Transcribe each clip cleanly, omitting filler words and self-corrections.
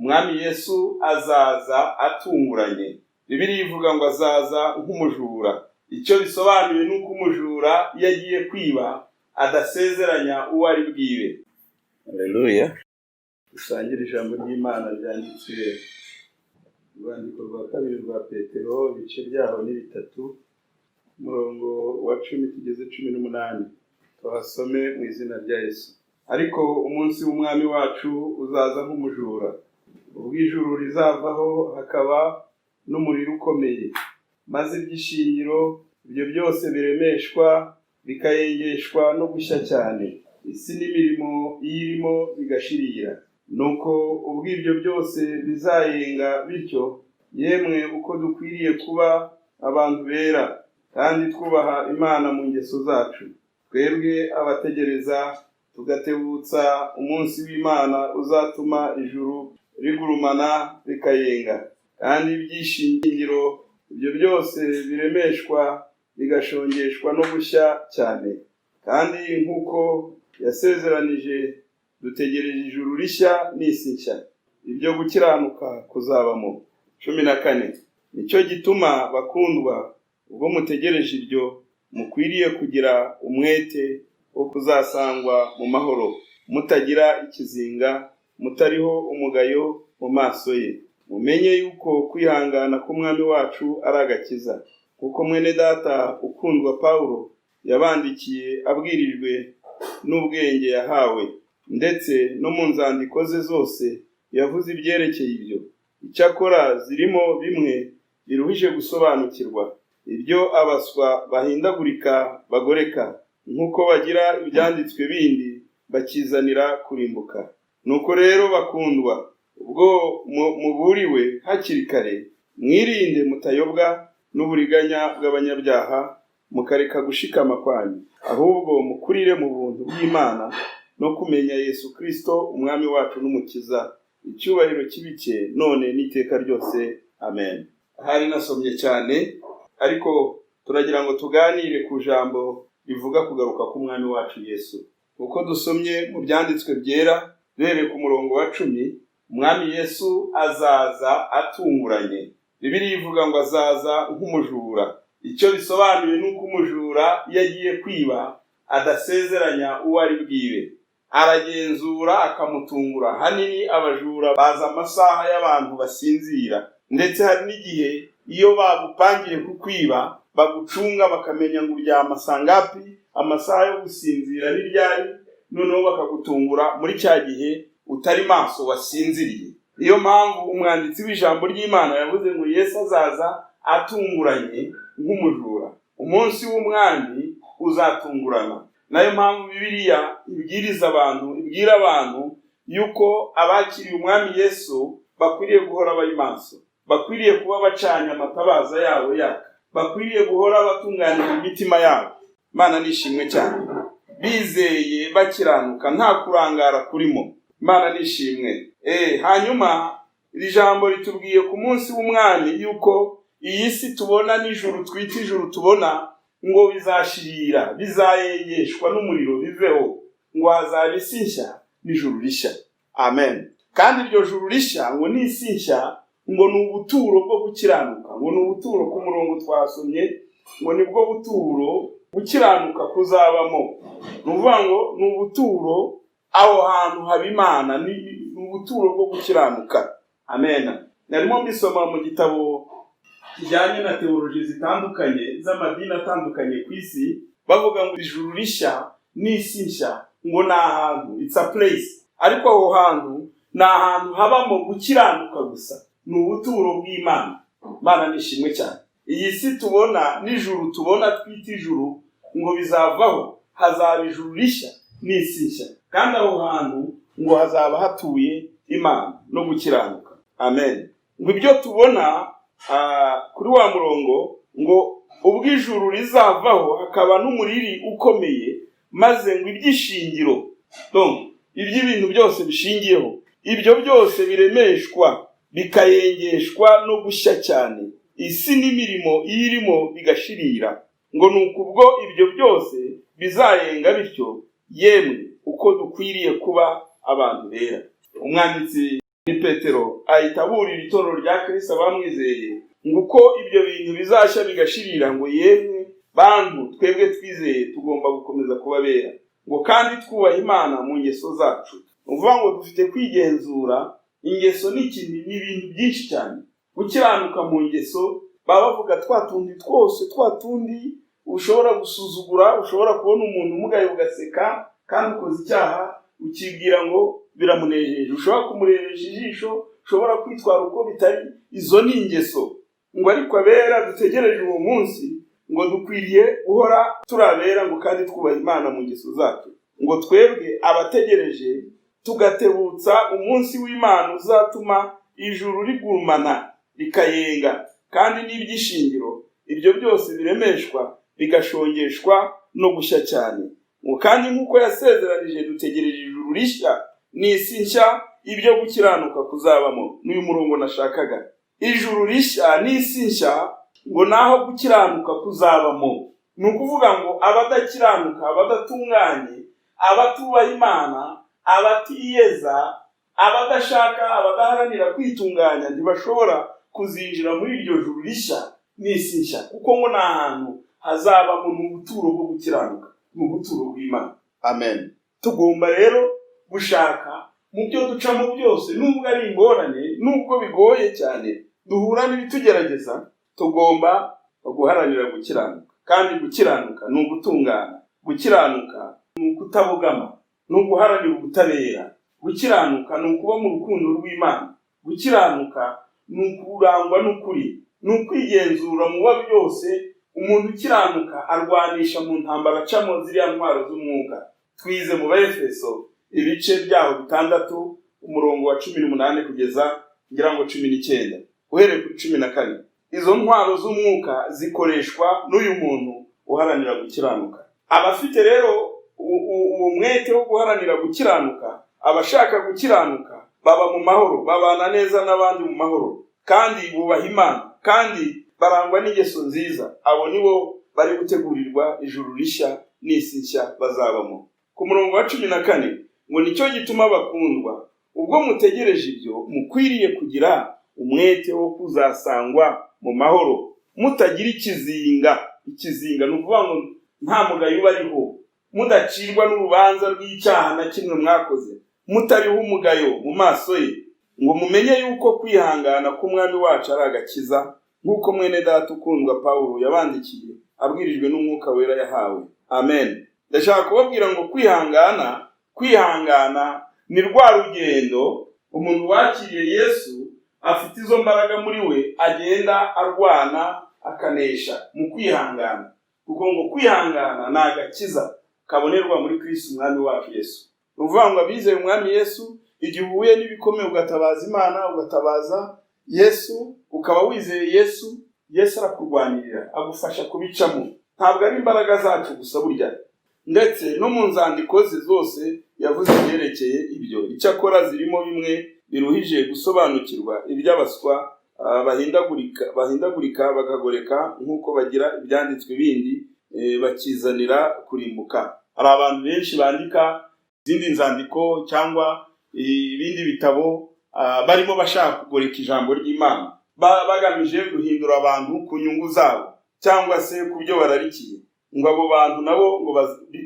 umwami Yesu azaza atunguranye. Bibiliya ivuga ngo azaza nk'umujura. Icyo bisobanuye nuko umujura iyo agiye kwiba adasezeranya uwo ari bwibe. Haleluya. Dusangire ijambo ry'Imana ryanditswe mu rwandiko rwa kabiri rwa Petero, ibice byaho ni 3, umurongo wa 10 tugeze 18. Tuhasome mu izina rya Yesu. Ariko umunsi w'umwami wacu uzaza nk'umujura, ubwo ijuru rizavaho hakaba n'umuriro ukomeye, maze ibyishingiro ibyo byose biremeshwa bikayengeshwa no gushya cyane, isi n'imirimo iyirimo bigashirira. Nuko ubwo ibyo byose bizayenga bityo, yemwe uko dukwiriye kuba abantu bera kandi twubaha Imana mu ngeso zacu, twebwe abategereza tugatebutsa umunsi w'Imana uzatuma ijuru rigurumana rikayenga, kandi ibyishingiro ibyo byose biremeshwa bigashongeshwa no gushya cyane. Kandi nk'uko yasezeranije, dutegereje ijuru rishya n'isi nshya, ibyo gukiranuka kuzabamo. 14. Nicyo gituma bakundwa, ubwo mutegereje ibyo, mukwiriye kugira umwete wo kuzasangwa mu mahoro, mutagira ikizinga, mutariho umugayo mu maso ye. Mumenye yuko kwihangana k'umwami wacu ari agakiza, kuko mwene data ukundwa Pawulo yabandikiye abwirijwe n'ubwenge yahawe, ndetse no mu nzandiko ze zose yavuze ibyerekeye ibyo. Icyakora zirimo bimwe biruhije gusobanukirwa, ibyo abaswa bahindagurika bagoreka, nk'uko bagira ibyanditswe bindi bakizanira kurimbuka. Nuko rero bakundwa, ubwo muburiwe hakiri kare, mwirinde mutayobwa n'uburiganya bw'abanyabyaha, mukareka gushikama kwanyu, ahubwo mukurire mu buntu bw'Imana no kumenya Yesu Kristo umwami wacu n'umukiza. Icyubahiro kibike none n'iteka ryose. Amen. Hari nasomye cyane, ariko turagira ngo tuganire ku jambo rivuga kugaruka k'umwami wacu Yesu. Uko dusomye mu byanditswe byera, rere ku murongo wa 10, umwami Yesu azaza atunguranye. Bibiliya ivuga ngo azaza nk'umujura. Icyo bisobanuye nuko umujura iyo agiye kwiba adasezeranya uwo ari bwibe, aragenzura akamutungura. Hanini abajura baza amasaha y'abantu basinzira, ndetse hari n'igihe iyo bagupangiye kukwiba bagucunga bakamenya ngo uryama sangapi, amasaha yo gusinzira ni ryari, noneho bakagutungura muri cya gihe utari maso wasinziriye. Iyo mpamvu umwanditsi w'ijambo ry'Imana yavuze ngo Yesu azaza atunguranye nk'umujura. Umunsi w'umwami uzatungurana. Nayo mpamvu Bibiliya ibwira abantu yuko abakiriye umwami Yesu bakwiriye guhora bari maso, bakwiriye kuba bacanye amatabaza yabo yaka, bakwiriye guhora batunganira imitima yabo. Imana nishimwe cyane, bizeye bakiranuka nta kurangara kurimo. Imana nishimwe. Hanyuma iri jambo ritubwiye ku munsi w'umwami yuko iyi si tubona n'ijuru twita ijuru tubona ngo bizashirira, bizayengeshwa n'umuriro biveho, ngo hazaba isi nshya n'ijuru rishya. Amen. Kandi iryo juru rishya ngo ni isi nshya, ngo ni ubuturo bwo gukiranuka, ngo ni ubuturo ku murongo twasomye, ngo nibwo buturo gukiranuka kuzabamo. Nuvuga ngo ni ubuturo aho hantu haba Imana, ni ubuturo bwo gukiranuka. Amen. Narimo mbisoma mu gitabo kijyanye na teoloji zitandukanye z'amadini atandukanye ku isi, bavuga ngo ijuru rishya n'isi nshya ngo ni ahantu, it's a place, ariko aho hantu ni ahantu habamo gukiranuka gusa, ni ubuturo bw'Imana. Imana nishimwe cyane. Iyi si tubona n'ijuru tubona twita ijuru ngo bizavaho, hazaba ijuru rishya n'isi nshya, kandi aho hantu ngo hazaba hatuye Imana no gukiranuka. Amen. Ngo ibyo tubona kuri wa murongo ngo ubwo ijuru rizavaho hakaba n'umuriri ukomeye, maze ngo ibyishingiro, iby'ibintu byose bishingiyeho, ibyo byose biremeshwa bikayengeshwa no gushya cyane, isi n'imirimo iyirimo bigashirira. Ngo nuko ubwo ibyo byose bizayenga bityo, yemwe uko dukwiriye kuba abantu bera. Umwanditsi Petero ahita aburira itorero rya Kristo bamwizeye ngo uko ibyo bintu bizashya bigashirira, ngo yemwe bantu twebwe twizeye tugomba gukomeza kubabera, ngo kandi twubaha Imana mu ngeso zacu. Uvuga ngo dufite kwigenzura. Ingeso ni ibintu byinshi cyane. Gukiranuka mu ngeso baba bavuga twatundi twose, twatundi ushobora gusuzugura, ushobora kubona umuntu umugaye ugaseka, kandi ukoze icyaha ukibwira ngo biramunejeje, ushobora kumurebesha ijisho, ushobora kwitwara uko bitari. Izo ni ingeso. Ngo ariko abera dutegereje uwo munsi, ngo dukwiriye guhora turabera, ngo kandi twubaha Imana mu ngeso zacu. Ngo twebwe abategereje tugatebutsa umunsi w'Imana uzatuma ijuru rigurumana rikayenga, kandi n'ibyishingiro ibyo byose biremeshwa bigashongeshwa no gushya cyane. Ngo kandi nk'uko yasezeranije dutegereje ijuru rishya n'isi nshya ibyo gukiranuka kuzabamo. N'uyu murongo nashakaga. Ijuru rishya n'isi nshya, ngo naho gukiranuka kuzabamo. Ni ukuvuga ngo abadakiranuka, abadatunganye, abatubaha Imana, abatiyeza, abadashaka, abadaharanira kwitunganya ntibashobora kuzinjira muri iryo juru rishya n'isi nshya, kuko ngo nta hantu hazabamo n'ubuturo bwo gukiranuka, n'ubuturo bw'Imana. Amen. Tugomba rero gushaka mu byo ducamo byose, nubwo ari ingorane, nubwo bigoye cyane, duhura n'ibitugerageza, tugomba guharanira gukiranuka. Kandi gukiranuka ni ugutungana, gukiranuka ni ukutabogama, ni uguharanira ubutabera, gukiranuka ni ukuba mu rukundo rw'Imana, gukiranuka ni ukurangwa n'ukuri, ni ukwigenzura mu biba byose. Umuntu ukiranuka arwanisha mu ntambara acamo ziriya ntwaro z'umwuka. Twize mu Efeso ibice byaho 6 umurongo wa 18 kugeza ngira ngo 19, uhereye kuri 14. Izo ntwaro z'umwuka zikoreshwa n'uyu muntu uharanira gukiranuka. Abafite rero uwo mwete wo guharanira gukiranuka, abashaka gukiranuka, baba mu mahoro, babana neza n'abandi mu mahoro, kandi bubaha Imana, kandi barangwa n'ingeso nziza. Abo nibo bari gutegurirwa ijuru rishya n'isi nshya bazabamo. Ku murongo wa 14 ngo nicyo gituma bakundwa, ubwo mutegereje ibyo mukwiriye kugira umwete wo kuzasangwa mu mahoro, mutagira ikizinga. Ikizinga ni ukuvuga ngo nta mugayo bariho, mudacirwa n'urubanza rw'icyaha na kimwe mwakoze, mutariho umugayo mu maso ye, ngo mumenye yuko kwihangana k'Umwami wacu ari agakiza, nk'uko mwene data ukundwa Pawulo yabandikiye abwirijwe n'Umwuka wera yahawe. Amen. Ndashaka kubabwira ngo kwihangana ni rwa rugendo umuntu wakiriye Yesu afite izo mbaraga muri we agenda arwana akanesha mu kwihangana, kuko ngo kwihangana ni agakiza kabonerwa muri Kristo Umwami wacu Yesu. Uvuga ngo abizeye Umwami Yesu, igihe uhuye n'ibikomeye ugatabaza Imana, ugatabaza Yesu, ukaba wizeye Yesu, Yesu arakurwanirira, agufasha kubicamo. Ntabwo ari imbaraga zacu gusa burya, ndetse no mu nzandiko ze zose yavuze byerekeye ibyo. Icyakora zirimo bimwe biruhije gusobanukirwa, iby'abaswa bahindagurika bakagoreka, nk'uko bagira ibyanditswe bindi bakizanira kurimbuka. Hari abantu benshi bandika izindi nzandiko cyangwa ibindi bitabo barimo bashaka kugoreka ijambo ry'Imana, bagamije guhindura abantu ku nyungu zabo cyangwa se ku byo bararikiye. Ngo abo bantu nabo ngo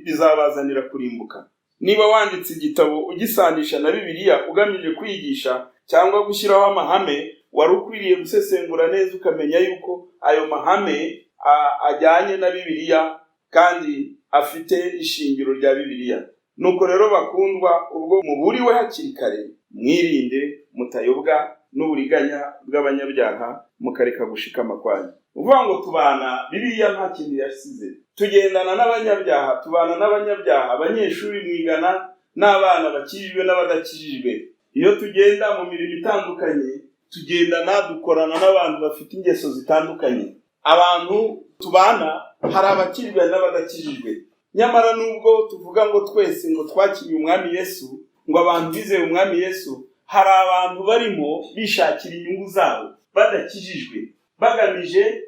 bizabazanira kurimbuka. Niba wanditse igitabo ugisanisha na Bibiliya ugamije kwigisha cyangwa gushyiraho amahame, wari ukwiriye gusesengura neza ukamenya yuko ayo mahame ajyanye na Bibiliya kandi afite ishingiro rya Bibiliya. Nuko rero bakundwa, ubwo muburiwe hakiri kare, mwirinde mutayobwa n'uburiganya bw'abanyabyaha, mukareka gushikama kwanyu. Uvuga ngo tubana, Bibiliya nta kintu yasize. Tugendana n'abanyabyaha, tubana n'abanyabyaha, abanyeshuri mwigana n'abana bakijijwe n'abadakijijwe. Iyo tugenda mu mirimo itandukanye, tugendana dukorana n'abantu bafite ingeso zitandukanye. Abantu tubana hari abakijijwe n'abadakijijwe. Nyamara nubwo tuvuga ngo twese ngo twakiriye Umwami Yesu, ngo abantu bizeye Umwami Yesu, hari abantu barimo bishakira inyungu zabo badakijijwe, bagamije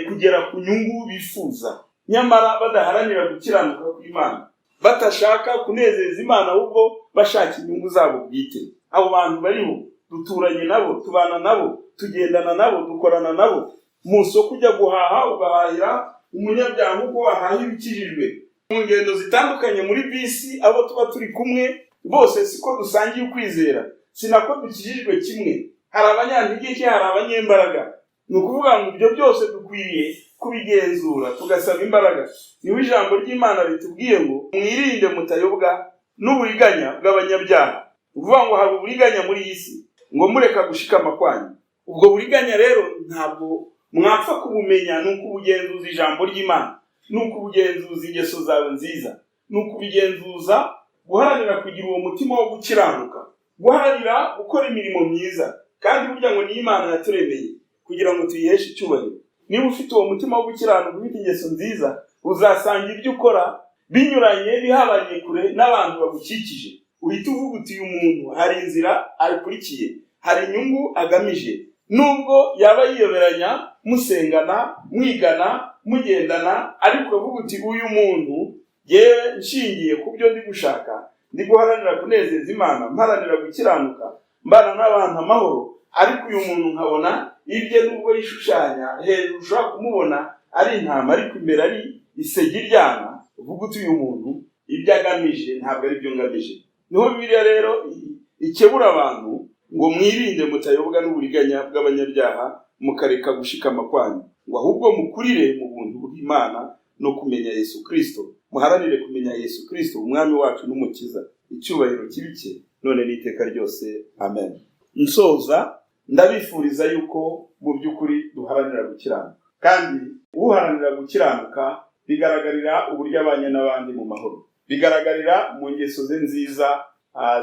kugera ku nyungu bifuza, nyamara badaharanira gukiranuka kw'Imana, batashaka kunezeza Imana ahubwo bashaka inyungu zabo bwite. Abo bantu bariho duturanye nabo, tubana nabo, tugendana nabo, dukorana nabo. Mu soko ujya guhaha ugahahira umunyabyaha nk'uko wahaha ibikijijwe. Mu ngendo zitandukanye muri bisi abo tuba turi kumwe bose siko dusangiye ukwizera, sinako dukijijwe kimwe. Hari abanyantege, hari abanyembaraga. Ni ukuvuga ngo ibyo byose dukwiriye kubigenzura tugasaba imbaraga. Niho ijambo ry'Imana ritubwiye ngo mwirinde mutayobwa n'uburiganya bw'abanyabyaha. Uvuga ngo hari uburiganya muri iyi si ngo mureka gushikama kwanyu. Ubwo buriganya rero ntabwo mwapfa kubumenya, nuko ubugenzuza ijambo ry'Imana, nuko ubugenzuza ingeso zawe nziza, nuko ubigenzuza guharanira kugira uwo mutima wo gukiranuka, guharanira gukora imirimo myiza. Kandi burya ngo ni Imana yaturemeye kugira ngo tuyiheshe icyubahiro. Niba ufite uwo mutima wo gukiranuka, ufite ingeso nziza, uzasanga ibyo ukora binyuranye, bihabanye kure n'abantu bagukikije. Uhita uvuga uti uyu muntu hari inzira akurikiye, hari inyungu agamije. Nubwo yaba yiyoberanya, musengana, mwigana, mugendana, ariko uvuga uti uyu muntu yewe nshingiye ku byo ndi gushaka, ndi guharanira kunezeza Imana, mparanira gukiranuka, mbana n'abantu amahoro. Ariko uyu muntu nkabona ibye nubwo yishushanya, hejuru ushobora kumubona ari intama, ariko imbere ari isegi ryana. Uvuga uti uyu muntu ibyo agamije ntabwo ari byo ngamije. Niho Bibiliya rero ikebura abantu ngo mwirinde mutayobwa n'uburiganya bw'abanyabyaha, mukareka gushikama kwanyu, ngo ahubwo mukurire mu buntu bw'Imana no kumenya Yesu Kristo. Muharanire kumenya Yesu Kristo, umwami wacu n'umukiza. Icyubahiro kibike none n'iteka ryose. Amen. Nsoza ndabifuriza yuko mu by'ukuri duharanira gukiranuka, kandi uharanira gukiranuka bigaragarira uburyo abanye n'abandi mu mahoro, bigaragarira mu ngeso ze nziza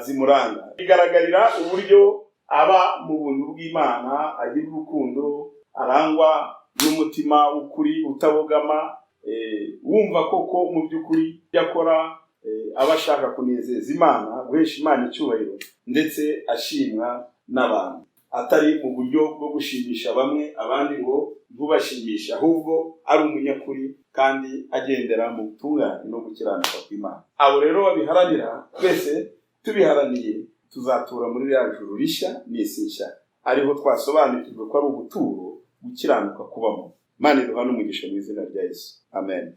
zimuranga, bigaragarira uburyo aba mu buntu bw'Imana, agira urukundo, arangwa n'umutima w'ukuri utabogama, wumva koko mu by'ukuri yakora aba ashaka kunezeza Imana, guhesha Imana icyubahiro, ndetse ashimwa n'abantu, atari mu buryo bwo gushimisha bamwe abandi ngo ntubashimishe, ahubwo ari umunyakuri kandi agendera mu butungane no gukiranuka kw'Imana. Abo rero babiharanira, twese tubiharaniye tuzatura muri rya juru rishya n'isi nshya, ariho twasobanukirwa ko ari ubuturo gukiranuka kubamo. Imana iduha n'umugisha mu izina rya Yesu. Amen.